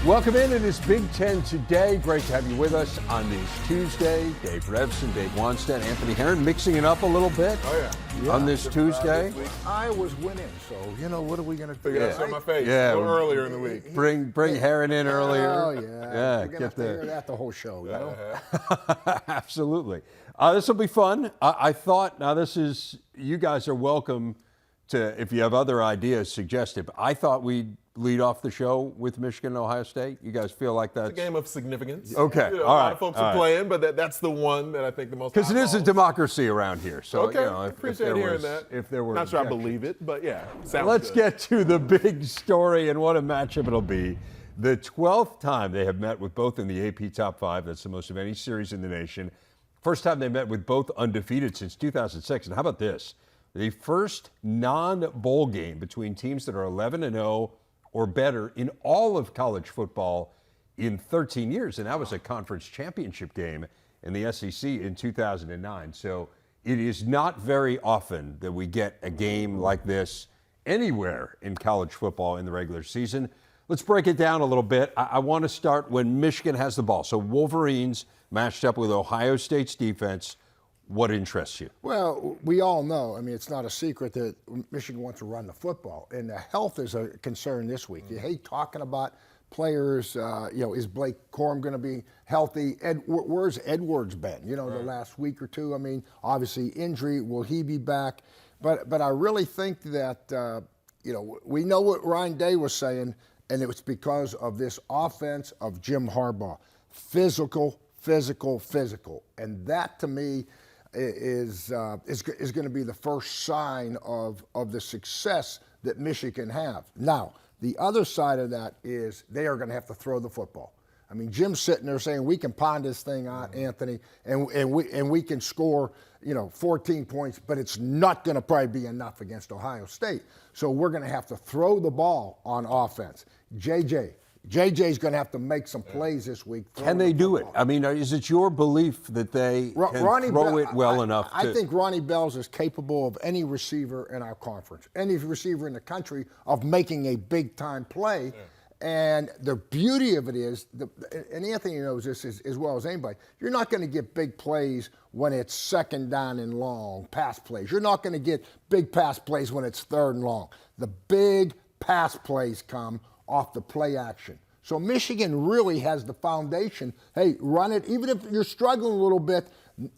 Welcome in. It is Big Ten Today. Great to have you with us on this Tuesday. Dave Revson, Dave Wanstead, Anthony Herron mixing it up a little bit on this Tuesday. I was winning, so, what are we going to do? Figure out my face Yeah. a little earlier in the week. Bring Herron in earlier. Oh, yeah. You're going to have to hear the that the whole show, Absolutely. This will be fun. I thought, now this is, you guys are welcome to, if you have other ideas, suggest it. But I thought we'd lead off the show with Michigan and Ohio State. You guys feel like that's It's a game of significance. Okay, A all lot right, of folks all are right. playing, but that's the one that I think the most. because it is a eyeballs. democracy around here. So, Okay, if appreciate there hearing was, that. If there were Not sure I objections. believe it, but yeah. Sounds Let's good. get to the big story, and what a matchup it'll be. The 12th time they have met with both in the AP Top 5. That's the most of any series in the nation. First time they met with both undefeated since 2006. And how about this? The first non-bowl game between teams that are 11-0 or better in all of college football in 13 years. And that was a conference championship game in the SEC in 2009. So it is not very often that we get a game like this anywhere in college football in the regular season. Let's break it down a little bit. I want to start when Michigan has the ball. So Wolverines matched up with Ohio State's defense. What interests you? Well, we all know, it's not a secret that Michigan wants to run the football, and the health is a concern this week. You hate talking about players, is Blake Corum going to be healthy? Where's Edwards been, the last week or two? Obviously injury, will he be back? But I really think that, we know what Ryan Day was saying, and it was because of this offense of Jim Harbaugh. Physical. And that, to me, is going to be the first sign of the success that Michigan have. Now, the other side of that is they are going to have to throw the football. Jim's sitting there saying we can pound this thing out, Anthony, and we can score 14 points, but it's not going to probably be enough against Ohio State. So we're going to have to throw the ball on offense. JJ's going to have to make some plays this week. Can they do it? Is it your belief that they can throw it well enough? I think Ronnie Bells is capable of any receiver in our conference, any receiver in the country, of making a big-time play. Yeah. And the beauty of it is, and Anthony knows this as well as anybody, you're not going to get big plays when it's second down and long, pass plays. You're not going to get big pass plays when it's third and long. The big pass plays come off the play action. So Michigan really has the foundation. Hey, run it. Even if you're struggling a little bit,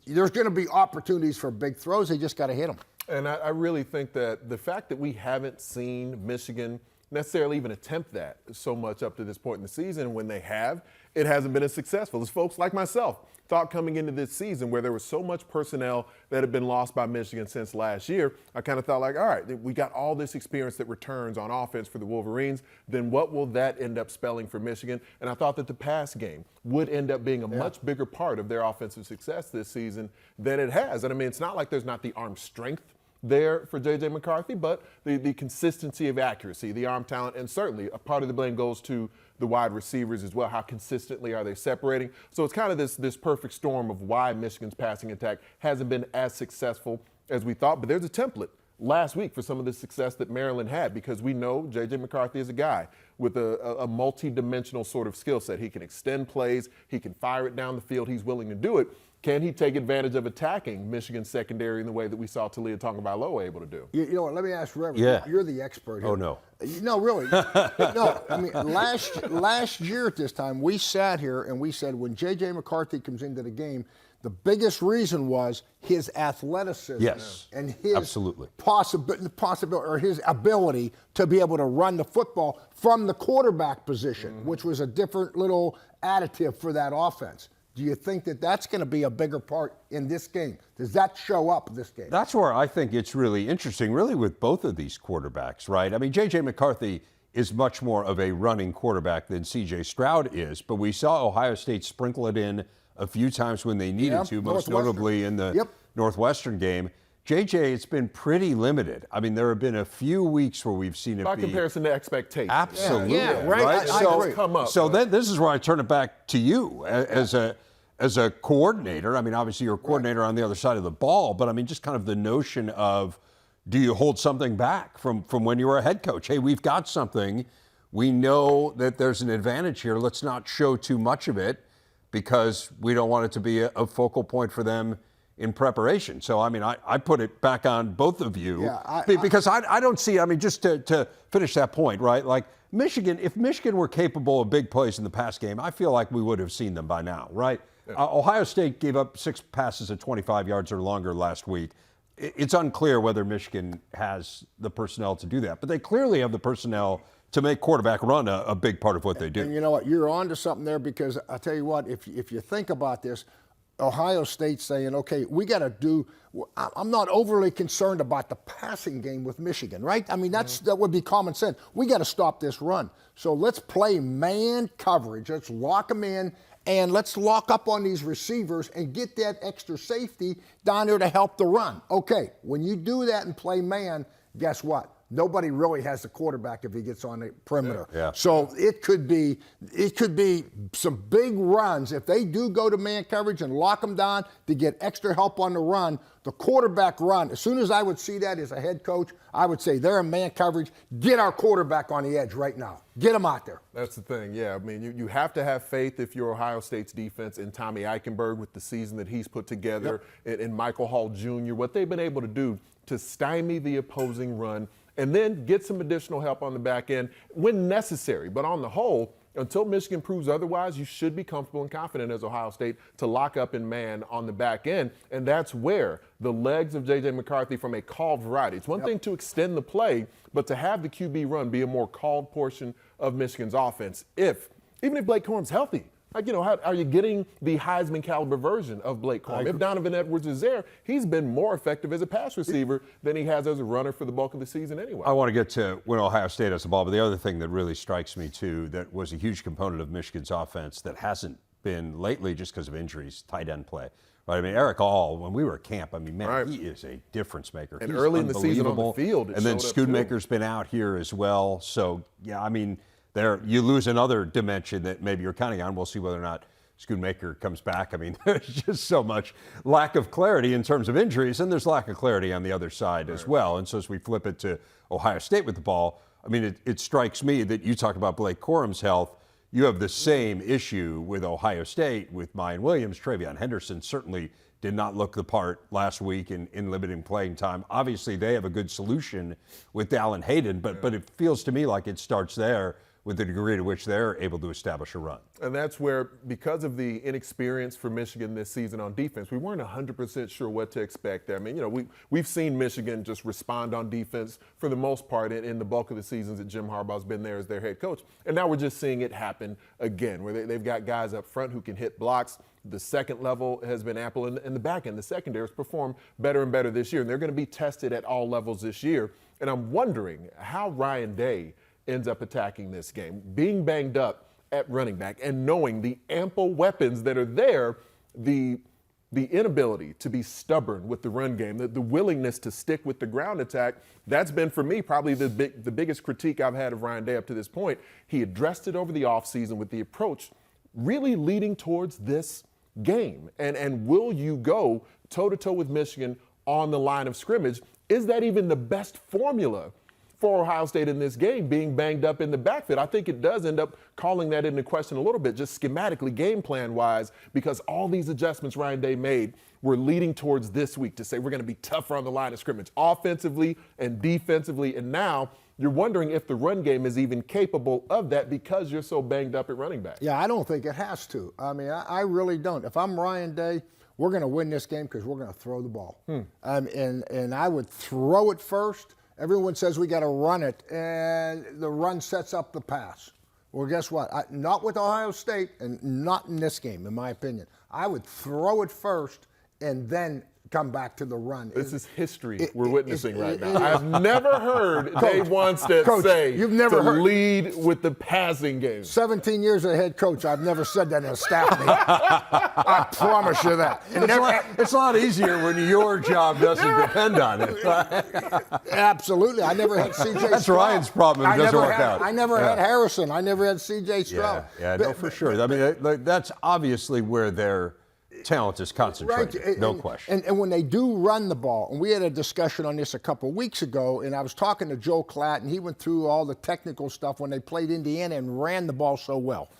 there's going to be opportunities for big throws. They just got to hit them. And I really think that the fact that we haven't seen Michigan necessarily even attempt that so much up to this point in the season, when they have, it hasn't been as successful as folks like myself thought coming into this season, where there was so much personnel that had been lost by Michigan since last year. I kind of thought all right, we got all this experience that returns on offense for the Wolverines. Then what will that end up spelling for Michigan? And I thought that the pass game would end up being a much bigger part of their offensive success this season than it has. And it's not like there's not the arm strength there for J.J. McCarthy, but the consistency of accuracy, the arm talent, and certainly a part of the blame goes to the wide receivers as well. How consistently are they separating? So it's kind of this perfect storm of why Michigan's passing attack hasn't been as successful as we thought. But there's a template last week for some of the success that Maryland had, because we know J.J. McCarthy is a guy with a multi-dimensional sort of skill set. He can extend plays. He can fire it down the field. He's willing to do it. Can he take advantage of attacking Michigan's secondary in the way that we saw Talia Tagovailoa able to do? You know what? Let me ask Reverend. Yeah. You're the expert here. Oh, no. No, really. No, last year at this time, we sat here and we said when J.J. McCarthy comes into the game, the biggest reason was his athleticism. Yes, and his absolutely. possibility or his ability to be able to run the football from the quarterback position, which was a different little additive for that offense. Do you think that that's going to be a bigger part in this game? Does that show up this game? That's where I think it's really interesting, really, with both of these quarterbacks, right? J.J. McCarthy is much more of a running quarterback than C.J. Stroud is, but we saw Ohio State sprinkle it in a few times when they needed to, most notably in the Northwestern game. J.J., it's been pretty limited. There have been a few weeks where we've seen it by comparison to expectations. Absolutely. Yeah, right. I agree. So then this is where I turn it back to you as a coordinator. Obviously you're a coordinator on the other side of the ball, but just kind of the notion of, do you hold something back from when you were a head coach? Hey, we've got something. we know that there's an advantage here. Let's not show too much of it because we don't want it to be a focal point for them in preparation. So, I mean, I put it back on both of you because I don't see, I mean, just to finish that point, right? Like Michigan, if Michigan were capable of big plays in the pass game, I feel like we would have seen them by now, right? Yeah. Ohio State gave up 6 passes at 25 yards or longer last week. It's unclear whether Michigan has the personnel to do that, but they clearly have the personnel to make quarterback run a big part of what they do. And you know what? You're on to something there because I'll tell you what, if you think about this, Ohio State saying, okay, we got to do – I'm not overly concerned about the passing game with Michigan, right? I mean, that would be common sense. We got to stop this run. So let's play man coverage. Let's lock them in, and let's lock up on these receivers and get that extra safety down there to help the run. Okay, when you do that and play man, guess what? Nobody really has the quarterback if he gets on the perimeter. Yeah. So it could be some big runs. If they do go to man coverage and lock them down to get extra help on the run, the quarterback run, as soon as I would see that as a head coach, I would say they're in man coverage. Get our quarterback on the edge right now. Get him out there. That's the thing, yeah. I mean, you have to have faith if you're Ohio State's defense in Tommy Eichenberg with the season that he's put together, and Michael Hall Jr., what they've been able to do to stymie the opposing run and then get some additional help on the back end when necessary. But on the whole, until Michigan proves otherwise, you should be comfortable and confident as Ohio State to lock up in man on the back end. And that's where the legs of J.J. McCarthy from a called variety. It's one thing to extend the play, but to have the QB run be a more called portion of Michigan's offense even if Blake Corum's healthy. Like, you know, how are you getting the Heisman caliber version of Blake Corum? If Donovan Edwards is there, he's been more effective as a pass receiver than he has as a runner for the bulk of the season anyway. I want to get to when Ohio State has the ball, but the other thing that really strikes me, too, that was a huge component of Michigan's offense that hasn't been lately just because of injuries, tight end play. Right? I mean, Eric All, when we were at camp, I mean, man, he is a difference maker. And he's early in the season on the field, and then Schoonmaker's been out here as well. So, yeah, I mean, you lose another dimension that maybe you're counting on. We'll see whether or not Schoonmaker comes back. I mean, there's just so much lack of clarity in terms of injuries, and there's lack of clarity on the other side as well. And so as we flip it to Ohio State with the ball, I mean, it strikes me that you talk about Blake Corum's health. You have the same issue with Ohio State with Mayan Williams. Travion Henderson certainly did not look the part last week in limiting playing time. Obviously, they have a good solution with Dallin Hayden, but it feels to me like it starts there with the degree to which they're able to establish a run. And that's where, because of the inexperience for Michigan this season on defense, we weren't 100% sure what to expect there. I mean, you know, we've seen Michigan just respond on defense for the most part in the bulk of the seasons that Jim Harbaugh's been there as their head coach. And now we're just seeing it happen again, where they've got guys up front who can hit blocks. The second level has been ample, and the back end, the secondary, has performed better and better this year. And they're going to be tested at all levels this year. And I'm wondering how Ryan Day ends up attacking this game, being banged up at running back and knowing the ample weapons that are there, the inability to be stubborn with the run game, the willingness to stick with the ground attack. That's been, for me, probably the biggest critique I've had of Ryan Day up to this point. He addressed it over the offseason with the approach really leading towards this game. And will you go toe-to-toe with Michigan on the line of scrimmage? Is that even the best formula for Ohio State in this game, being banged up in the backfield? I think it does end up calling that into question a little bit, just schematically, game plan-wise, because all these adjustments Ryan Day made were leading towards this week to say we're going to be tougher on the line of scrimmage, offensively and defensively. And now you're wondering if the run game is even capable of that because you're so banged up at running back. Yeah, I don't think it has to. I mean, I really don't. If I'm Ryan Day, we're going to win this game because we're going to throw the ball. And I would throw it first. Everyone says we got to run it, and the run sets up the pass. Well, guess what? Not with Ohio State, and not in this game, in my opinion. I would throw it first and then come back to the run. This is history we're witnessing right now. I've never heard Dave Wanstead say you've never heard lead with the passing game. 17 years as head coach, I've never said that in a staff meeting. I promise you that. It's a lot easier when your job doesn't depend on it. Absolutely. I never had C.J. That's Stroud. Ryan's problem. It doesn't work out. I never had Harrison. I never had C.J. Stroud. Yeah, no, for sure. I mean, that's obviously where they're talent is concentrated, right, no question. And when they do run the ball, and we had a discussion on this a couple of weeks ago, and I was talking to Joe Klatt, and he went through all the technical stuff when they played Indiana and ran the ball so well.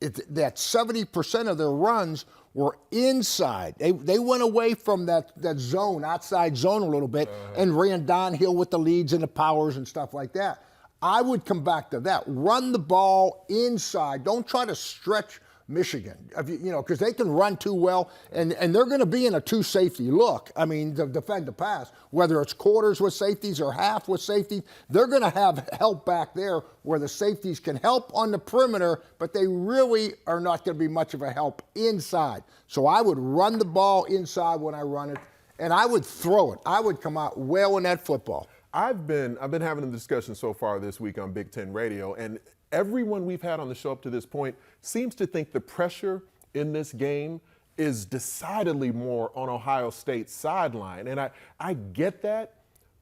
That 70% of their runs were inside. They went away from that zone, outside zone a little bit, and ran downhill with the leads and the powers and stuff like that. I would come back to that. Run the ball inside. Don't try to stretch Michigan, because they can run too well, and they're going to be in a two-safety look. I mean, to defend the pass, whether it's quarters with safeties or half with safety, they're going to have help back there where the safeties can help on the perimeter, but they really are not going to be much of a help inside. So I would run the ball inside when I run it, and I would throw it. I would come out well in that football. I've been having a discussion so far this week on Big Ten Radio, and everyone we've had on the show up to this point seems to think the pressure in this game is decidedly more on Ohio State's sideline. And I get that,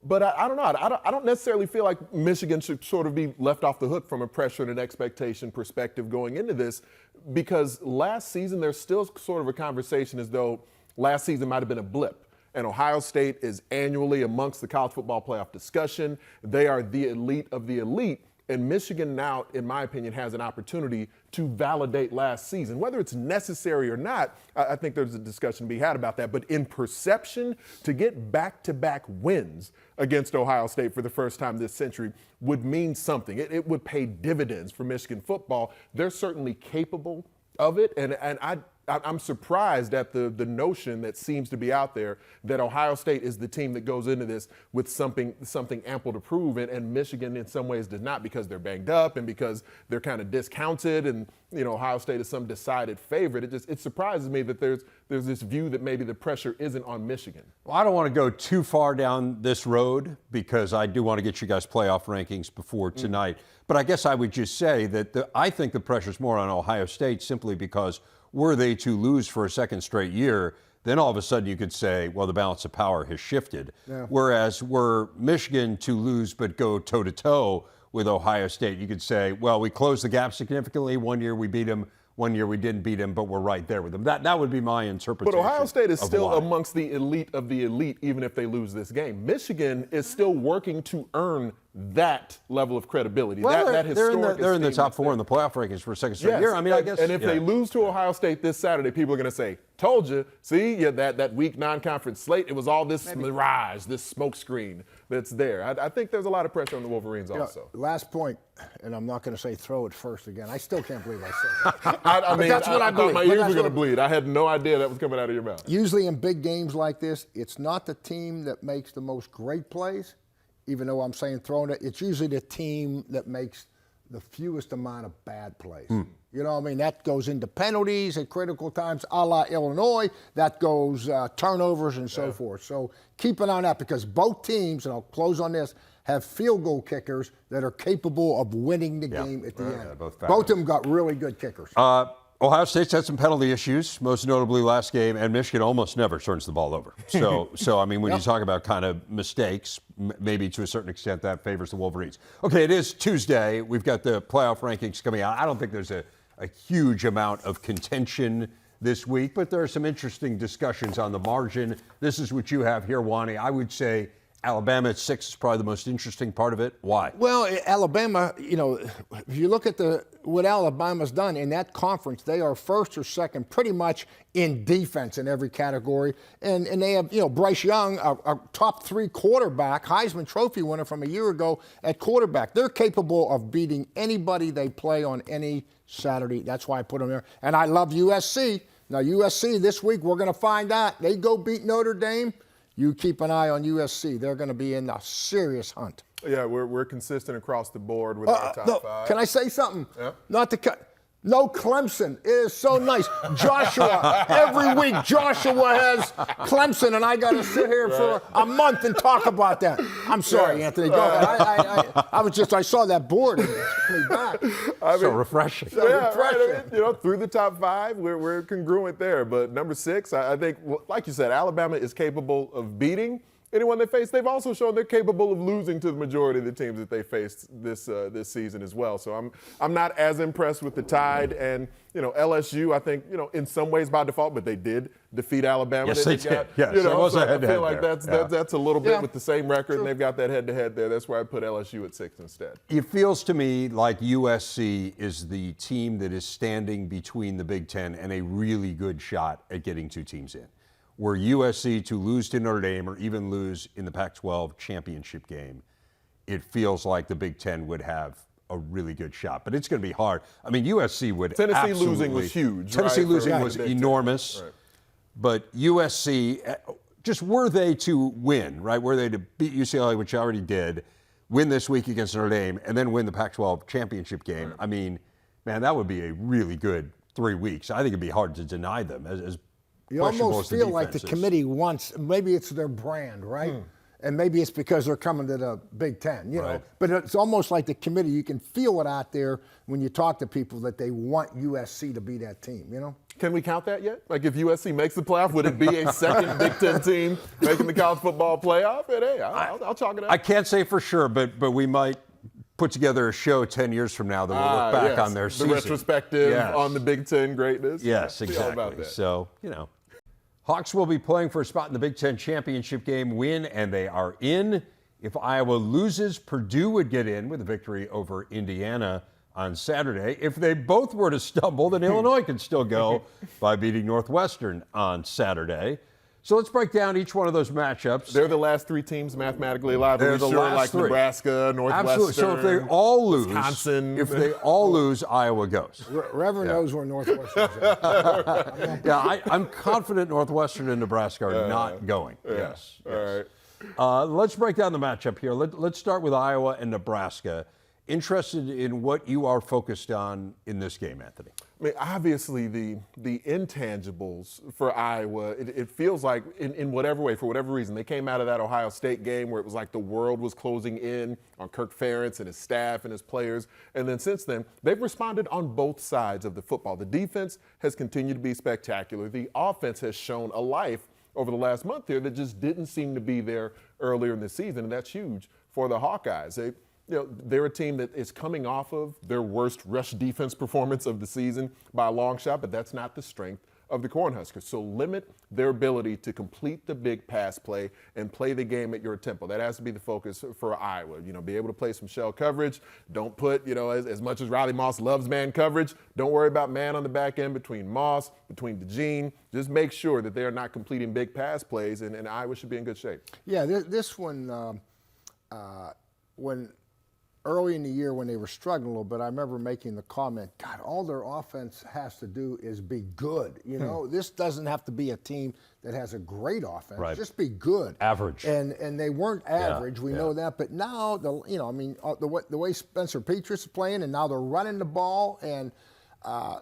but I don't know. I don't necessarily feel like Michigan should sort of be left off the hook from a pressure and an expectation perspective going into this, because last season there's still sort of a conversation as though last season might have been a blip. And Ohio State is annually amongst the college football playoff discussion. They are the elite of the elite. And Michigan now, in my opinion, has an opportunity to validate last season. Whether it's necessary or not, I think there's a discussion to be had about that. But in perception, to get back-to-back wins against Ohio State for the first time this century would mean something. It would pay dividends for Michigan football. They're certainly capable of it, and I'm surprised at the notion that seems to be out there that Ohio State is the team that goes into this with something ample to prove, and Michigan in some ways does not, because they're banged up and because they're kind of discounted, and Ohio State is some decided favorite. It surprises me that there's this view that maybe the pressure isn't on Michigan. Well, I don't want to go too far down this road, because I do want to get you guys playoff rankings before tonight. But I guess I would just say that I think the pressure's more on Ohio State, simply because were they to lose for a second straight year, then all of a sudden you could say, well, the balance of power has shifted. Yeah. Whereas were Michigan to lose but go toe-to-toe with Ohio State, you could say, well, we closed the gap significantly. One year we beat them, one year we didn't beat them, but we're right there with them. That would be my interpretation. But Ohio State is still why. Amongst the elite of the elite, even if they lose this game. Michigan is still working to earn that level of credibility. Well, that historic they're in the top four in the playoff rankings for a second straight year. I mean, I guess. And if they lose to Ohio State this Saturday, people are going to say, told you. See, that weak non-conference slate, it was all this mirage, this smokescreen that's there. I think there's a lot of pressure on the Wolverines also. Last point, and I'm not going to say throw it first again. I still can't believe I said that. I mean, that's what I thought believe. my ears were going to bleed. I had no idea that was coming out of your mouth. Usually in big games like this, it's not the team that makes the most great plays, even though I'm saying throwing it. It's usually the team that makes the fewest amount of bad plays. You know what I mean? That goes into penalties at critical times, a la Illinois. That goes turnovers and so forth. So keep an eye on that, because both teams, and I'll close on this, have field goal kickers that are capable of winning the game at the end. Both of them got really good kickers. Ohio State's had some penalty issues, most notably last game, and Michigan almost never turns the ball over. So I mean, when you talk about kind of mistakes, maybe to a certain extent that favors the Wolverines. Okay, it is Tuesday. We've got the playoff rankings coming out. I don't think there's a huge amount of contention this week, but there are some interesting discussions on the margin. This is what you have here, Wani. I would say Alabama at 6 is probably the most interesting part of it. Why? Well, Alabama, if you look at what Alabama's done in that conference, they are first or second pretty much in defense in every category. And they have, Bryce Young, a top 3 quarterback, Heisman Trophy winner from a year ago at quarterback. They're capable of beating anybody they play on any Saturday. That's why I put them there. And I love USC. Now, USC this week, we're going to find out. They go beat Notre Dame. You keep an eye on USC. They're going to be in a serious hunt. Yeah, we're consistent across the board with our top 5. Can I say something? Yeah. Not to cut. No Clemson. It is so nice. Joshua, every week Joshua has Clemson, and I got to sit here for a month and talk about that. I'm sorry, Anthony. Go ahead. I saw that board and it took me back. So refreshing. Right. I mean, through the top 5, we're congruent there. But number 6, I think, like you said, Alabama is capable of beating. anyone they face, they've also shown they're capable of losing to the majority of the teams that they faced this season as well. So I'm not as impressed with the Tide and LSU. I think in some ways by default, but they did defeat Alabama. Yes, they did. Yes, so it was a I head-to-head feel like there. that's a little bit Yeah. with the same record, True. and they've got that head-to-head there. That's where I put LSU at 6 instead. It feels to me like USC is the team that is standing between the Big Ten and a really good shot at getting 2 teams in. Were USC to lose to Notre Dame or even lose in the Pac-12 championship game, it feels like the Big Ten would have a really good shot. But it's going to be hard. I mean, USC would Tennessee absolutely, losing was huge. Tennessee right, losing for was the Big Ten. enormous. Right. But USC, just were they to win, right? Were they to beat UCLA, which I already did, win this week against Notre Dame, and then win the Pac-12 championship game, I mean, man, that would be a really good 3 weeks. I think it'd be hard to deny them as You questionable almost as the feel like the defense is. committee wants, maybe it's their brand, right? And maybe it's because they're coming to the Big Ten, you know. Right. But it's almost like the committee, you can feel it out there when you talk to people that they want USC to be that team, you know? Can we count that yet? Like if USC makes the playoff, would it be a second Big Ten team making the college football playoff? And hey, I'll chalk it up. I can't say for sure, but we might put together a show 10 years from now that will look back yes. on their season. The retrospective Yes. on the Big Ten greatness. Yes, See all about exactly. that. So, Hawks will be playing for a spot in the Big Ten championship game, win, and they are in. If Iowa loses, Purdue would get in with a victory over Indiana on Saturday. If they both were to stumble, then Illinois could still go by beating Northwestern on Saturday. So let's break down each one of those matchups. They're the last 3 teams mathematically alive. They're Are we the sure, last like 3. Nebraska, Northwestern, Absolutely. So if they all lose, Wisconsin. Iowa goes. Reverend knows where Northwestern's at. Yeah, I'm confident Northwestern and Nebraska are not going. Yes. All right. Let's break down the matchup here. Let's start with Iowa and Nebraska. Interested in what you are focused on in this game, Anthony. I mean, obviously, the intangibles for Iowa, it feels like in whatever way, for whatever reason, they came out of that Ohio State game where it was like the world was closing in on Kirk Ferentz and his staff and his players. And then since then, they've responded on both sides of the football. The defense has continued to be spectacular. The offense has shown a life over the last month here that just didn't seem to be there earlier in the season, and that's huge for the Hawkeyes. They're a team that is coming off of their worst rush defense performance of the season by a long shot, but that's not the strength of the Cornhuskers. So limit their ability to complete the big pass play and play the game at your tempo. That has to be the focus for Iowa. Be able to play some shell coverage. Don't put, as much as Riley Moss loves man coverage, don't worry about man on the back end between Moss, between DeJean. Just make sure that they are not completing big pass plays, and Iowa should be in good shape. Yeah, this one, when early in the year when they were struggling a little bit, I remember making the comment, God, all their offense has to do is be good. This doesn't have to be a team that has a great offense. Right. Just be good. Average. And they weren't average. We yeah. know that. But now, the way Spencer Petras is playing, and now they're running the ball, and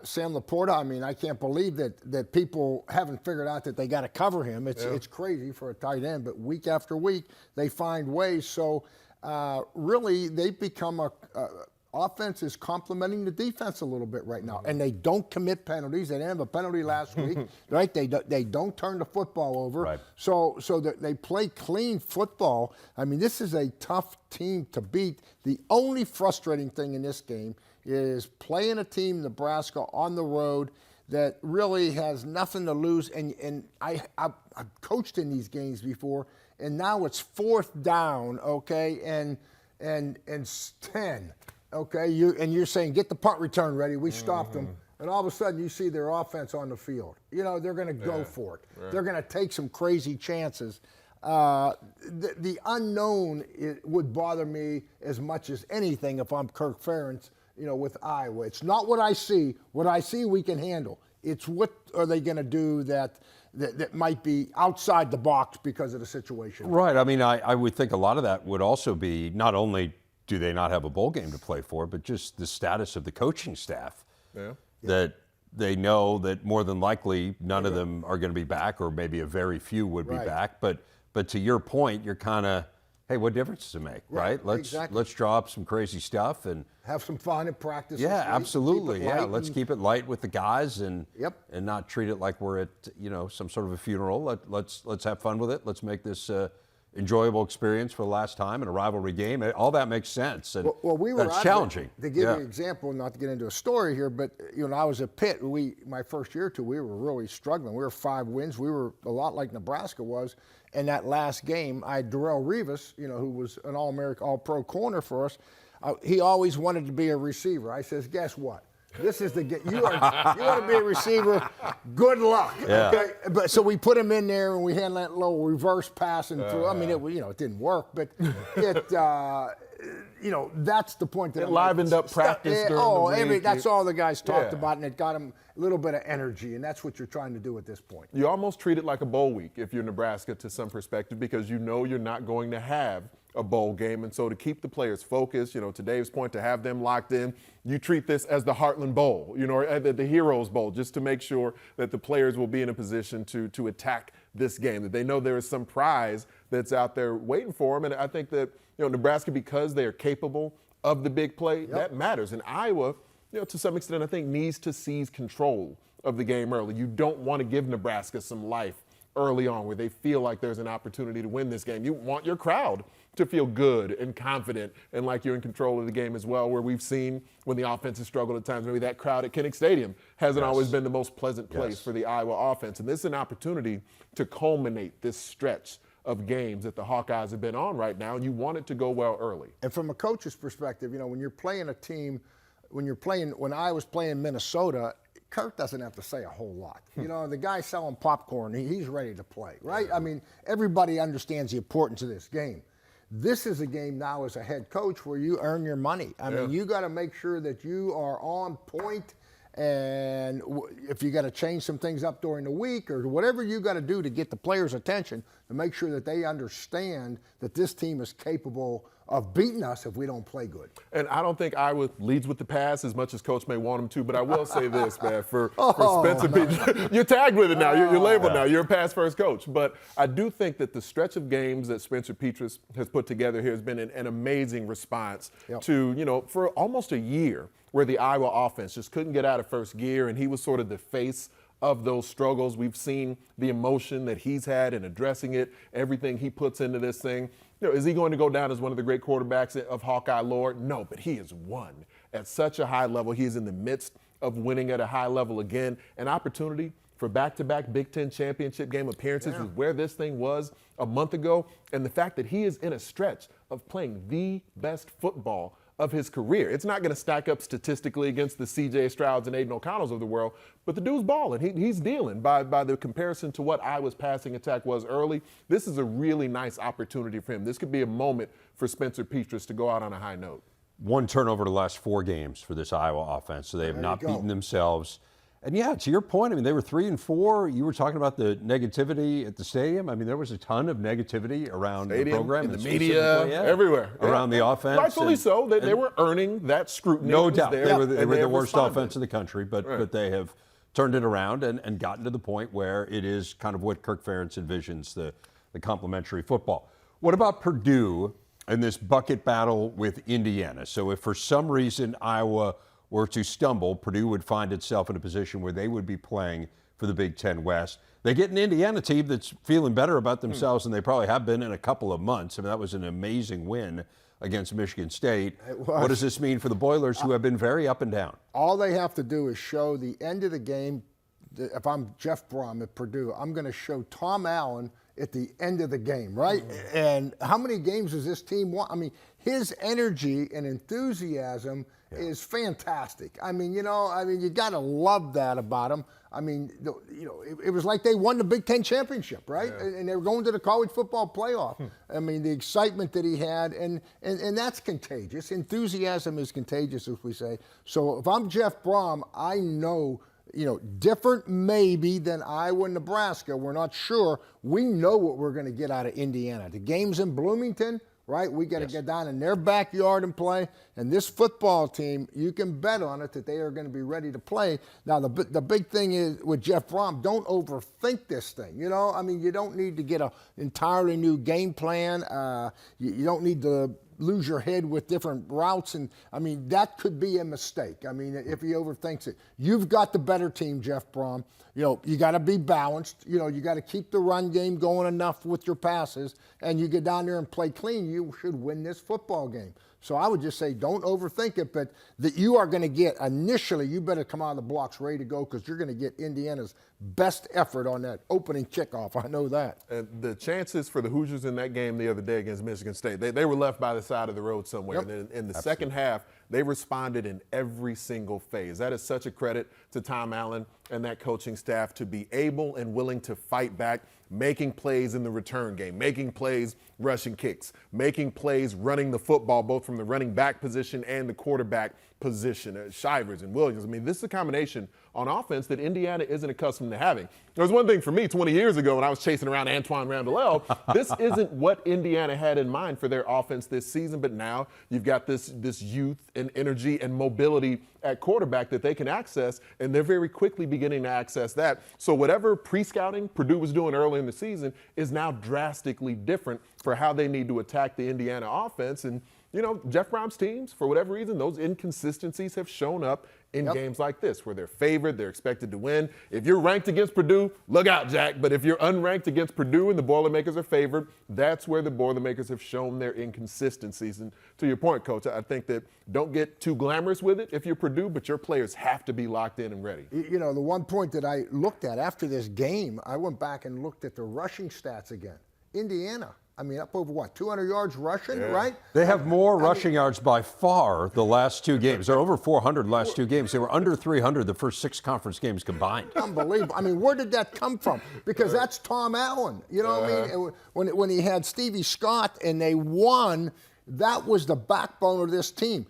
Sam Laporta, I can't believe that people haven't figured out that they got to cover him. It's crazy for a tight end, but week after week, they find ways. So, really, they've become offense is complementing the defense a little bit right now, and they don't commit penalties. They didn't have a penalty last week, right? They don't turn the football over, right. So that they play clean football. This is a tough team to beat. The only frustrating thing in this game is playing a team, Nebraska, on the road that really has nothing to lose. And I've coached in these games before. And now it's 4th down, okay, and 10, okay. You're saying get the punt return ready. We stopped them, and all of a sudden you see their offense on the field. They're going to go for it. Right. They're going to take some crazy chances. The unknown would bother me as much as anything if I'm Kirk Ferentz. With Iowa, it's not what I see. What I see, we can handle. It's what are they going to do that might be outside the box because of the situation. Right. I would think a lot of that would also be not only do they not have a bowl game to play for, but just the status of the coaching staff. Yeah. That they know that more than likely none of them are going to be back, or maybe a very few would be back. But to your point, you're kind of, hey, what difference does it make, right? Let's draw up some crazy stuff and have some fun and practice. Yeah, absolutely. Yeah, let's keep it light with the guys and not treat it like we're at some sort of a funeral. Let's have fun with it. Let's make this enjoyable experience for the last time in a rivalry game. All that makes sense, and Well, we were that's challenging. To give you an example, not to get into a story here, but I was at Pitt. My first year or two, we were really struggling. We were 5 wins. We were a lot like Nebraska was. And that last game, I had Darrelle Revis, who was an All-American, All-Pro corner for us. He always wanted to be a receiver. I says, guess what? This is you want to be a receiver. Good luck. Yeah. Okay. But so we put him in there and we had that little reverse pass and through. I mean, it didn't work, but it. That's the point that it livened up practice during the week. That's all the guys talked about, and it got them a little bit of energy, and that's what you're trying to do at this point. You almost treat it like a bowl week if you're Nebraska to some perspective, because you're not going to have a bowl game. And so to keep the players focused, to Dave's point, to have them locked in, you treat this as the Heartland Bowl, or the Heroes Bowl, just to make sure that the players will be in a position to attack this game, that they know there is some prize that's out there waiting for them. And I think that, Nebraska, because they are capable of the big play, that matters. And Iowa, to some extent, I think needs to seize control of the game early. You don't want to give Nebraska some life early on where they feel like there's an opportunity to win this game. You want your crowd to feel good and confident and like you're in control of the game as well, where we've seen when the offense has struggled at times, maybe that crowd at Kinnick Stadium hasn't always been the most pleasant place for the Iowa offense. And this is an opportunity to culminate this stretch of games that the Hawkeyes have been on right now, and you want it to go well early. And from a coach's perspective, when you're playing a team, when I was playing Minnesota, Kirk doesn't have to say a whole lot. The guy selling popcorn, he's ready to play, right? I mean, everybody understands the importance of this game. This is a game now as a head coach where you earn your money. I mean, you got to make sure that you are on point, and if you got to change some things up during the week or whatever you got to do to get the players' attention to make sure that they understand that this team is capable of beating us if we don't play good. And I don't think Iowa leads with the pass as much as Coach may want him to, but I will say this, man, for Spencer Petras, you're tagged with it now. You're labeled now. You're a pass-first coach. But I do think that the stretch of games that Spencer Petras has put together here has been an amazing response to, for almost a year where the Iowa offense just couldn't get out of first gear, and he was sort of the face of those struggles. We've seen the emotion that he's had in addressing it, everything he puts into this thing. Is he going to go down as one of the great quarterbacks of Hawkeye lore? No, but he has won at such a high level. He is in the midst of winning at a high level again. An opportunity for back-to-back Big Ten championship game appearances was where this thing was a month ago. And the fact that he is in a stretch of playing the best football of his career. It's not going to stack up statistically against the C.J. Strouds and Aiden O'Connells of the world, but the dude's balling. He's dealing by the comparison to what Iowa's passing attack was early. This is a really nice opportunity for him. This could be a moment for Spencer Petras to go out on a high note. 1 turnover the last 4 games for this Iowa offense, so they have not beaten themselves. And to your point, I mean, they were 3-4. You were talking about the negativity at the stadium. I mean, there was a ton of negativity around the program, in the media, everywhere around the offense. Rightfully so. They were earning that scrutiny. No doubt, they were the worst offense in the country, but they have turned it around and gotten to the point where it is kind of what Kirk Ferentz envisions the complementary football. What about Purdue in this bucket battle with Indiana? So if for some reason Iowa were to stumble, Purdue would find itself in a position where they would be playing for the Big Ten West. They get an Indiana team that's feeling better about themselves than they probably have been in a couple of months. I mean, that was an amazing win against Michigan State. What does this mean for the Boilers, who have been very up and down? All they have to do is show the end of the game. If I'm Jeff Brom at Purdue, I'm going to show Tom Allen at the end of the game, right? And how many games does this team want? I mean, his energy and enthusiasm is fantastic. I mean, you got to love that about him. I mean, it was like they won the Big Ten championship, right? Yeah. And they were going to the college football playoff. I mean, the excitement that he had, and that's contagious. Enthusiasm is contagious, as we say. So if I'm Jeff Brom, I know, different maybe than Iowa and Nebraska. We're not sure. We know what we're going to get out of Indiana. The game's in Bloomington, right? We got to get down in their backyard and play. And this football team, you can bet on it that they are going to be ready to play. Now, the big thing is with Jeff Brom, don't overthink this thing. I mean, you don't need to get an entirely new game plan. You don't need to lose your head with different routes. And, I mean, that could be a mistake. I mean, if he overthinks it. You've got the better team, Jeff Brom. You know, you got to be balanced. You know, you got to keep the run game going enough with your passes, and you get down there and play clean, you should win this football game. So I would just say don't overthink it, but that you are going to get initially, you better come out of the blocks ready to go because you're going to get Indiana's best effort on that opening kickoff. I know that. And the chances for the Hoosiers in that game the other day against Michigan State, they were left by the side of the road somewhere. Yep. And in the second half, they responded in every single phase. That is such a credit to Tom Allen and that coaching staff to be able and willing to fight back, making plays in the return game, making plays rushing kicks, making plays running the football both from the running back position and the quarterback position. Shivers and Williams. I mean, this is a combination on offense that Indiana isn't accustomed to having. There was one thing for me 20 years ago when I was chasing around Antoine Randall. This isn't what Indiana had in mind for their offense this season, but now you've got this youth and energy and mobility at quarterback that they can access, and they're very quickly beginning to access that. So whatever pre-scouting Purdue was doing early in the season is now drastically different for how they need to attack the Indiana offense. And, you know, Jeff Brom's teams, for whatever reason, those inconsistencies have shown up in games like this where they're favored, they're expected to win. If you're ranked against Purdue, look out, Jack. But if you're unranked against Purdue and the Boilermakers are favored, that's where the Boilermakers have shown their inconsistencies. And to your point, Coach, I think that don't get too glamorous with it if you're Purdue, but your players have to be locked in and ready. You know, the one point that I looked at after this game, I went back and looked at the rushing stats again. Indiana, I mean, up over what, 200 yards rushing, right? They have more rushing yards by far the last two games. They're over 400 last two games. They were under 300 the first 6 conference games combined. Unbelievable. I mean, where did that come from? Because that's Tom Allen. You know what I mean? When he had Stevie Scott and they won, that was the backbone of this team.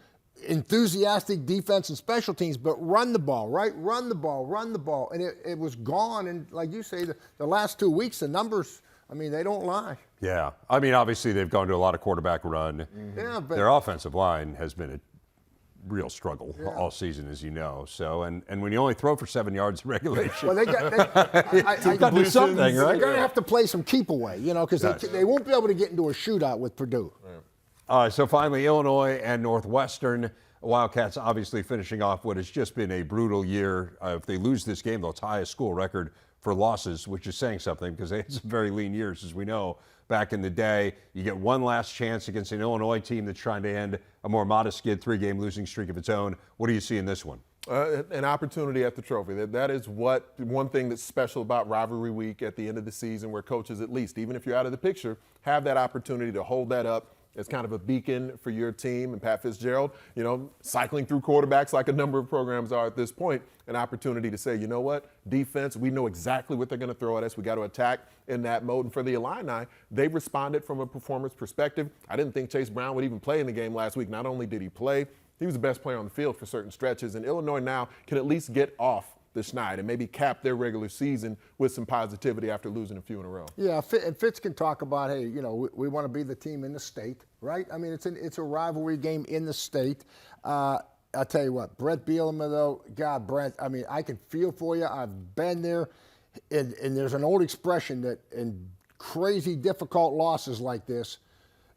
Enthusiastic defense and special teams, but run the ball, right? Run the ball. And it was gone. And like you say, the last 2 weeks, the numbers, I mean, they don't lie. Yeah. I mean, obviously, they've gone to a lot of quarterback run. Yeah, but their offensive line has been a real struggle all season, as you know. So, and when you only throw for 7 yards in regulation, well, they got to do something, right? They're going to have to play some keep away, you know, because they won't be able to get into a shootout with Purdue. So finally, Illinois and Northwestern. Wildcats obviously finishing off what has just been a brutal year. If they lose this game, they'll tie a school record for losses, which is saying something because they had some very lean years, as we know, back in the day. You get one last chance against an Illinois team that's trying to end a more modest skid 3-game losing streak of its own. What do you see in this one? An opportunity at the trophy. That is what one thing that's special about rivalry week at the end of the season, where coaches, at least, even if you're out of the picture, have that opportunity to hold that up as kind of a beacon for your team. And Pat Fitzgerald, you know, cycling through quarterbacks like a number of programs are at this point, an opportunity to say, you know what, defense, we know exactly what they're going to throw at us. We got to attack in that mode. And for the Illini, they responded from a performance perspective. I didn't think Chase Brown would even play in the game last week. Not only did he play, he was the best player on the field for certain stretches. And Illinois now can at least get off the schneid and maybe cap their regular season with some positivity after losing a few in a row. Yeah, and Fitz can talk about, hey, you know, we want to be the team in the state, right? I mean, it's a rivalry game in the state. I'll tell you what, Brett Bielema, though, God, Brett, I mean, I can feel for you. I've been there, and there's an old expression that in crazy, difficult losses like this,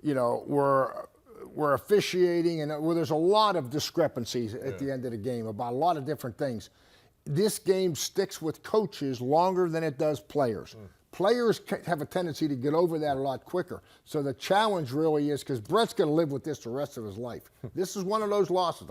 you know, we're officiating and where there's a lot of discrepancies at the end of the game about a lot of different things. This game sticks with coaches longer than it does players. Players have a tendency to get over that a lot quicker. So the challenge really is, because Brett's going to live with this the rest of his life. This is one of those losses.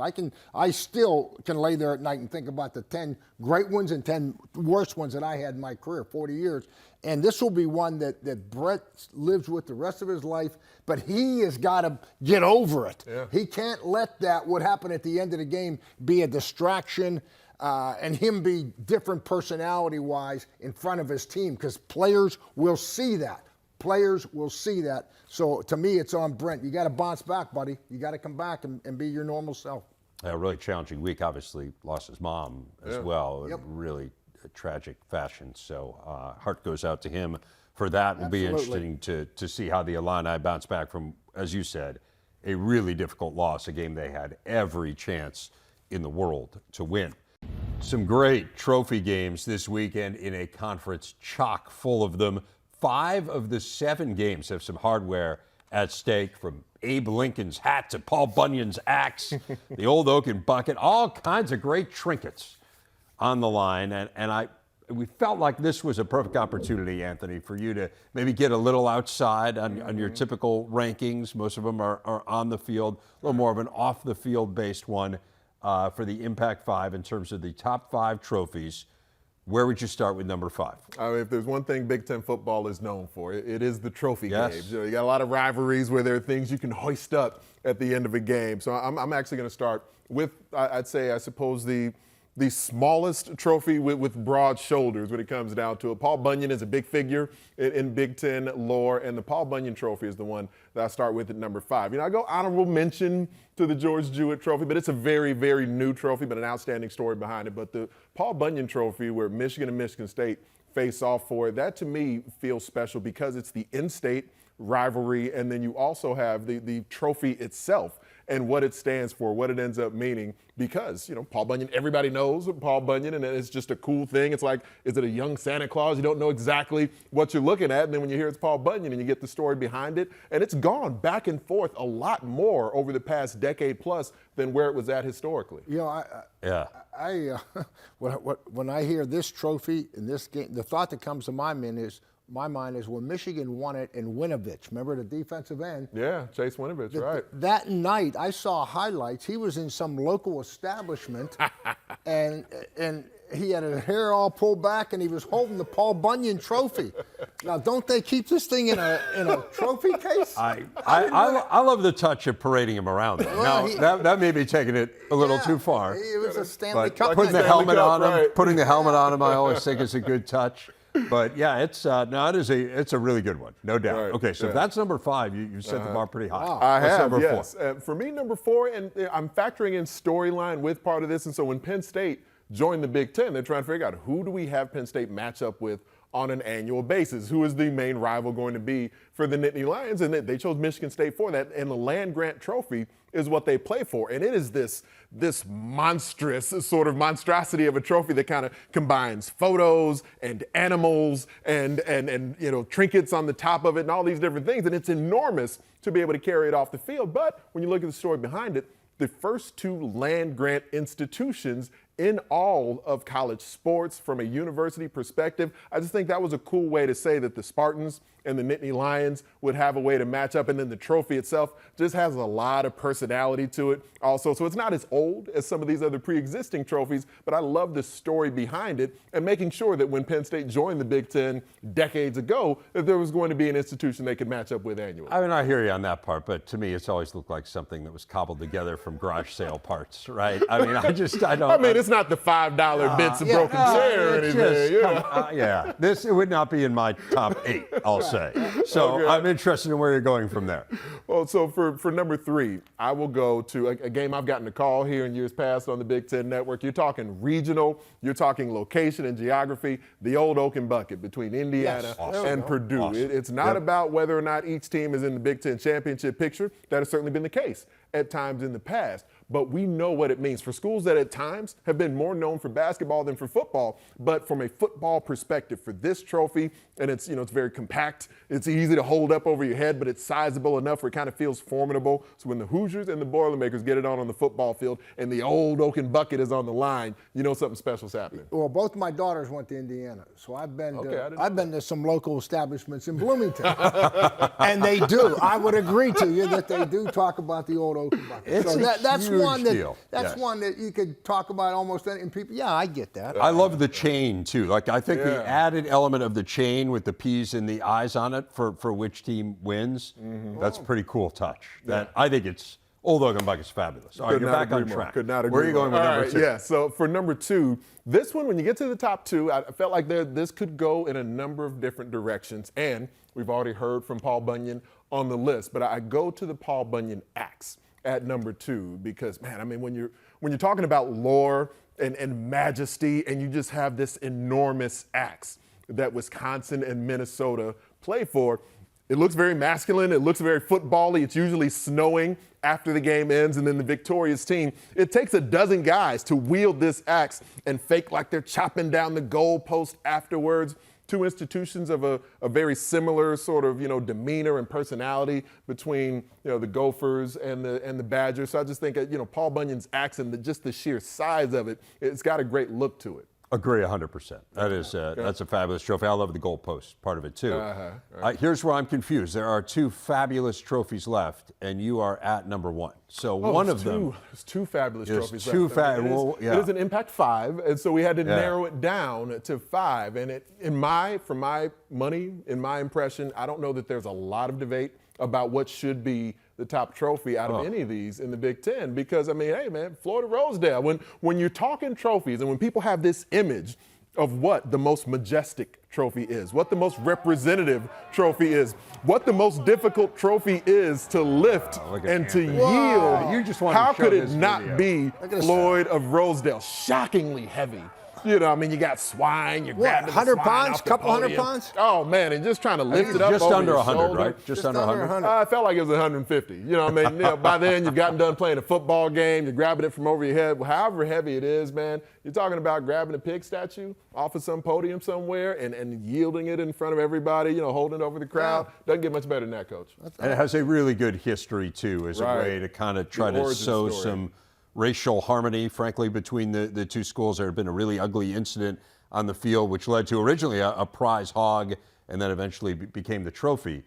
I still can lay there at night and think about the 10 great ones and 10 worst ones that I had in my career, 40 years. And this will be one that Brett lives with the rest of his life, but he has got to get over it. Yeah. He can't let what happened at the end of the game be a distraction. And him be different personality-wise in front of his team, because players will see that. Players will see that. So, to me, it's on Brent. You got to bounce back, buddy. You got to come back and be your normal self. A really challenging week. Obviously, lost his mom as well in really a tragic fashion. So, heart goes out to him for that. It'll be interesting to see how the Illini bounce back from, as you said, a really difficult loss, a game they had every chance in the world to win. Some great trophy games this weekend in a conference chock full of them. 5 of the 7 games have some hardware at stake, from Abe Lincoln's hat to Paul Bunyan's axe, the old oaken bucket, all kinds of great trinkets on the line. And we felt like this was a perfect opportunity, Anthony, for you to maybe get a little outside on your typical rankings. Most of them are on the field, a little more of an off-the-field based one for the Impact 5 in terms of the top 5 trophies. Where would you start with number 5? I mean, if there's one thing Big Ten football is known for, it is the trophy Yes. games. You got a lot of rivalries where there are things you can hoist up at the end of a game. So I'm actually going to start with, I suppose, the smallest trophy with broad shoulders when it comes down to it. Paul Bunyan is a big figure in Big Ten lore, and the Paul Bunyan Trophy is the one that I start with at number 5. I go honorable mention to the George Jewett Trophy, but it's a very, very new trophy, but an outstanding story behind it. But the Paul Bunyan Trophy, where Michigan and Michigan State face off for it, that to me feels special because it's the in-state rivalry, and then you also have the trophy itself and what it stands for, what it ends up meaning, because, Paul Bunyan, everybody knows Paul Bunyan, and it's just a cool thing. It's like, is it a young Santa Claus? You don't know exactly what you're looking at, and then when you hear it's Paul Bunyan and you get the story behind it, and it's gone back and forth a lot more over the past decade plus than where it was at historically. When I hear this trophy in this game, the thought that comes to my mind is when Michigan won it in Winovich. Remember the defensive end? Yeah, Chase Winovich, right. That night, I saw highlights. He was in some local establishment, and he had his hair all pulled back, and he was holding the Paul Bunyan Trophy. Now, don't they keep this thing in a trophy case? I love the touch of parading him around. Well, now, that may be taking it a little too far. It was a Stanley But Cup. putting the thing. helmet on him, right. putting the helmet on him, I always think is a good touch. But yeah, it's a really good one, no doubt. Right, Okay, so yeah. if that's number 5, you set the bar pretty high. I What's have, number yes. 4? For me, number 4, and I'm factoring in storyline with part of this. And so when Penn State joined the Big Ten, they're trying to figure out who do we have Penn State match up with on an annual basis? Who is the main rival going to be for the Nittany Lions? And they chose Michigan State for that. And the Land Grant Trophy is what they play for. And it is this monstrous sort of monstrosity of a trophy that kind of combines photos and animals and trinkets on the top of it and all these different things. And it's enormous to be able to carry it off the field. But when you look at the story behind it, the first 2 land grant institutions in all of college sports from a university perspective. I just think that was a cool way to say that the Spartans and the Nittany Lions would have a way to match up. And then the trophy itself just has a lot of personality to it also. So it's not as old as some of these other pre-existing trophies, but I love the story behind it and making sure that when Penn State joined the Big Ten decades ago, that there was going to be an institution they could match up with annually. I mean, I hear you on that part, but to me, it's always looked like something that was cobbled together from garage sale parts, right? I mean, I don't. I mean, it's not the $5 bits of broken chair or anything. It would not be in my top 8, I'll say. So Okay. I'm interested in where you're going from there. Well, so for number 3, I will go to a game I've gotten to call here in years past on the Big Ten Network. You're talking regional, you're talking location and geography, the old oaken bucket between Indiana and Purdue. Awesome. It's not about whether or not each team is in the Big Ten championship picture. That has certainly been the case at times in the past. But we know what it means for schools that at times have been more known for basketball than for football. But from a football perspective, for this trophy, and it's very compact, it's easy to hold up over your head, but it's sizable enough where it kind of feels formidable. So when the Hoosiers and the Boilermakers get it on the football field and the old oaken bucket is on the line, you know something special's happening. Well, both my daughters went to Indiana, so I've been Okay, to some local establishments in Bloomington, and they do. I would agree to you that they do talk about the old oaken bucket. It's So that's huge one that deal. that's Yes. one that you could talk about almost any and people. Yeah, I get that. I love the chain, too. Like, I think Yeah. the added element of the chain with the P's and the I's on it for which team wins, that's a pretty cool touch. I think it's Old Oaken Bucket's fabulous. All right, Could you're not back on agree more. track. Could not agree Where are you going more. with All number right, 2? Yeah, so for number 2, this one, when you get to the top 2, I felt like this could go in a number of different directions. And we've already heard from Paul Bunyan on the list, but I go to the Paul Bunyan axe at number 2 because, man, I mean, when you're talking about lore and majesty and you just have this enormous axe that Wisconsin and Minnesota play for, It looks very masculine. It looks very football-y. It's usually snowing after the game ends, and then the victorious team. It takes a dozen guys to wield this axe and fake like they're chopping down the goalpost afterwards. Two institutions of a very similar sort of, demeanor and personality between, the Gophers and the Badgers. So I just think, Paul Bunyan's axe and just the sheer size of it, it's got a great look to it. Agree 100%. That's a fabulous trophy. I love the goalpost part of it too. Here's where I'm confused. There are two fabulous trophies left, and you are at number one. So one of them. There's two fabulous trophies left. It is an Impact 5, and so we had to narrow it down to 5. And for my money, in my impression, I don't know that there's a lot of debate about what should be the top trophy out of any of these in the Big Ten, because hey man, Florida Rosedale, when you're talking trophies and when people have this image of what the most majestic trophy is, what the most representative trophy is, what the most difficult trophy is to lift and to yield, you just how could it not be Floyd of Rosedale? Shockingly heavy. You got swine, you're grabbing 100 pounds, couple 100 pounds? Oh, man, and just trying to lift it up just over under your 100, shoulder. right? Just under 100. I felt like it was 150. By then you've gotten done playing a football game, you're grabbing it from over your head. However heavy it is, man, you're talking about grabbing a pig statue off of some podium somewhere and yielding it in front of everybody, holding it over the crowd. Doesn't get much better than that, Coach. And it has a really good history, too, as a way to kind of try to sow some racial harmony, frankly, between the two schools. There had been a really ugly incident on the field, which led to originally a prize hog and then eventually became the trophy.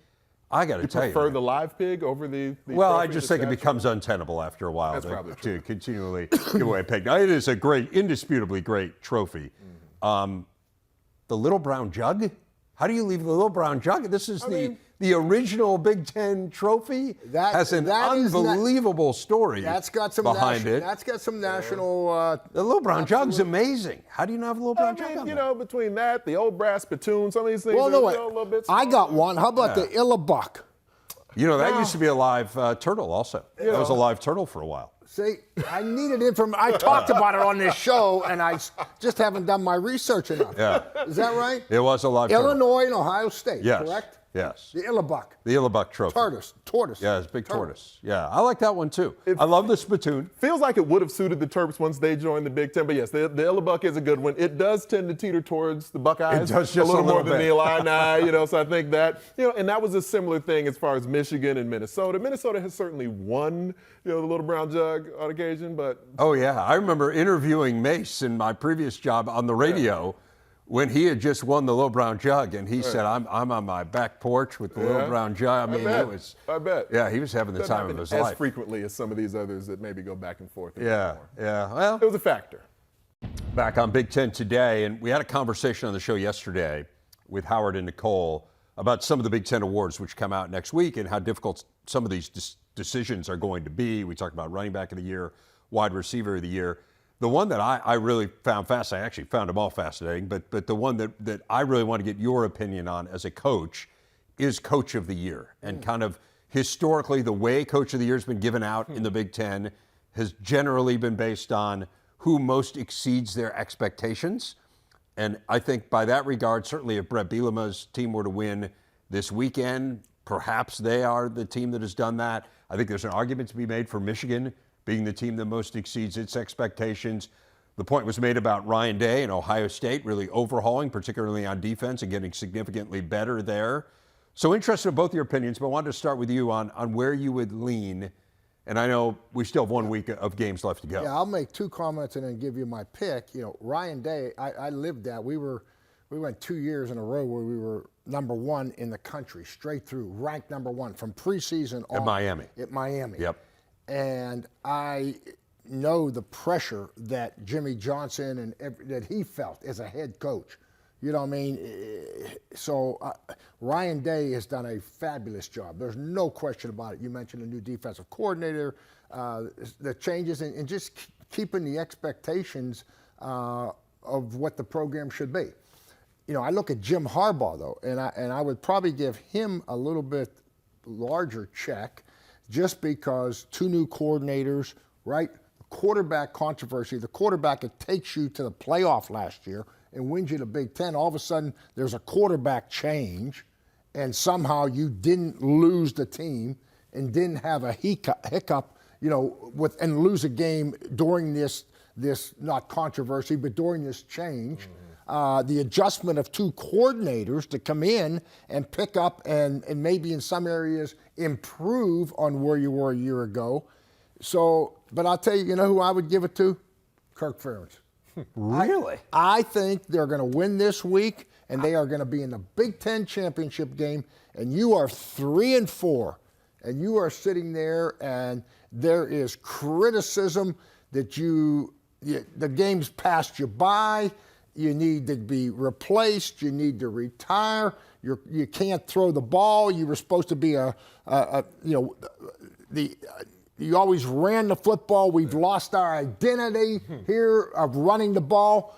I got to tell you. You prefer the live pig over the Well, trophy, I just think it becomes untenable after a while to continually give away a pig. Now, it is a indisputably great trophy. The Little Brown Jug? How do you leave the Little Brown Jug? This is the original Big Ten trophy. Has an unbelievable story. That's got some behind it. That's got some national. The Little Brown Jug's amazing. How do you not have a Little Brown Jug? Between that, the old brass spittoon, some of these things. Well, no, wait. A little bit I got one. How about the Illabuck? That used to be a live turtle also. That was a live turtle for a while. See, I needed information. I talked about it on this show, and I just haven't done my research enough. Yeah. Is that right? It was a live turtle. Illinois and Ohio State, Yes. correct? Yes. The Illabuck. The Illabuck trophy. Tortoise. Yeah, it's big tortoise. Yeah, I like that one too. I love the spittoon. Feels like it would have suited the Terps once they joined the Big Ten, but yes, the Illabuck is a good one. It does tend to teeter towards the Buckeyes. It does just a little more bit. than the Illini, so I think that, and that was a similar thing as far as Michigan and Minnesota. Minnesota has certainly won, the Little Brown Jug on occasion, but. Oh yeah, I remember interviewing Mace in my previous job on the radio. When he had just won the Little Brown Jug, and he said, I'm on my back porch with the Little Brown Jug. I bet. Yeah, he was having the time of his life. As frequently as some of these others that maybe go back and forth. Yeah. Well, it was a factor. Back on Big Ten today, and we had a conversation on the show yesterday with Howard and Nicole about some of the Big Ten awards which come out next week and how difficult some of these decisions are going to be. We talked about running back of the year, wide receiver of the year. The one that I really found fascinating, I actually found them all fascinating, but the one that I really want to get your opinion on as a coach is Coach of the Year. And kind of historically, the way Coach of the Year has been given out in the Big Ten has generally been based on who most exceeds their expectations. And I think by that regard, certainly if Brett Bielema's team were to win this weekend, perhaps they are the team that has done that. I think there's an argument to be made for Michigan being the team that most exceeds its expectations. The point was made about Ryan Day and Ohio State really overhauling, particularly on defense, and getting significantly better there. So interested in both your opinions, but I wanted to start with you on where you would lean. And I know we still have 1 week of games left to go. Yeah, I'll make two comments and then give you my pick. Ryan Day, I lived that. We went 2 years in a row where we were number one in the country, straight through, ranked number one from preseason on. At Miami. At Miami. Yep. And I know the pressure that Jimmy Johnson and that he felt as a head coach. You know what I mean? So Ryan Day has done a fabulous job. There's no question about it. You mentioned a new defensive coordinator, the changes, and just keeping the expectations of what the program should be. I look at Jim Harbaugh, though, and I would probably give him a little bit larger check just because two new coordinators, right? Quarterback controversy, the quarterback that takes you to the playoff last year and wins you the Big Ten, all of a sudden there's a quarterback change, and somehow you didn't lose the team and didn't have a hiccup, and lose a game during this not controversy, but during this change. The adjustment of two coordinators to come in and pick up and maybe in some areas improve on where you were a year ago. So, but I'll tell you, who I would give it to? Kirk Ferentz. Really? I think they're going to win this week, and they are going to be in the Big Ten championship game, and you are 3-4, and you are sitting there, and there is criticism that the game's passed you by. You need to be replaced. You need to retire. You can't throw the ball. You were supposed to be you always ran the football. We've lost our identity here of running the ball.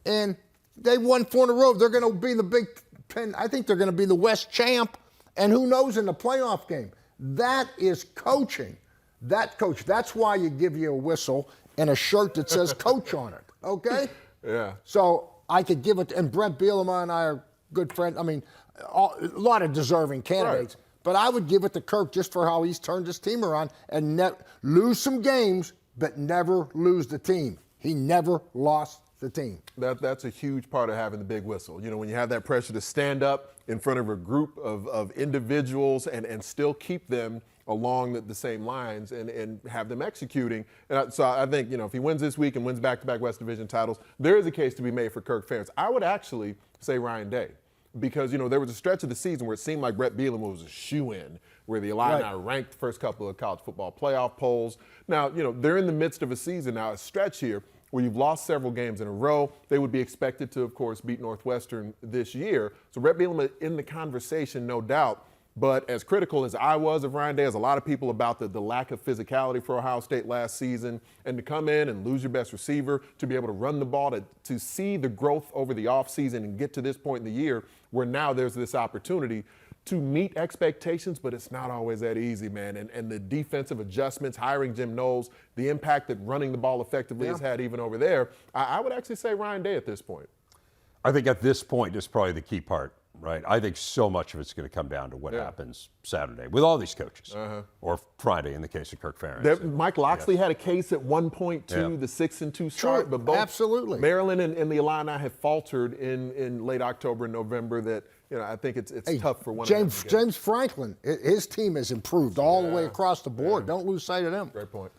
And they won 4 in a row. They're going to be the Big Ten. I think they're going to be the West champ. And who knows in the playoff game? That is coaching. That's why you give you a whistle and a shirt that says coach on it. Okay? Yeah. So I could give it, and Brett Bielema and I are good friends. I mean, a lot of deserving candidates. Right. But I would give it to Kirk just for how he's turned his team around and lose some games, but never lose the team. He never lost the team. That's a huge part of having the big whistle. When you have that pressure to stand up in front of a group of individuals and still keep them along the same lines and have them executing. And so I think, if he wins this week and wins back-to-back West Division titles, there is a case to be made for Kirk Ferentz. I would actually say Ryan Day. Because, there was a stretch of the season where it seemed like Brett Bielema was a shoo-in, where the Illini ranked the first couple of college football playoff polls. Now, they're in the midst of a season now, a stretch here, where you've lost several games in a row. They would be expected to, of course, beat Northwestern this year. So Brett Bielema in the conversation, no doubt. But as critical as I was of Ryan Day, as a lot of people about the lack of physicality for Ohio State last season, and to come in and lose your best receiver, to be able to run the ball, to see the growth over the offseason and get to this point in the year where now there's this opportunity to meet expectations, but it's not always that easy, man. And the defensive adjustments, hiring Jim Knowles, the impact that running the ball effectively has had even over there, I would actually say Ryan Day at this point. I think at this point is probably the key part. Right, I think so much of it's going to come down to what happens Saturday with all these coaches, or Friday in the case of Kirk Ferentz. Mike Loxley had a case at one point too, the 6-2 start, but both absolutely. Maryland and the Illini have faltered in late October and November. That I think it's tough for one. James Franklin, his team has improved all the way across the board. Don't lose sight of them. Great point.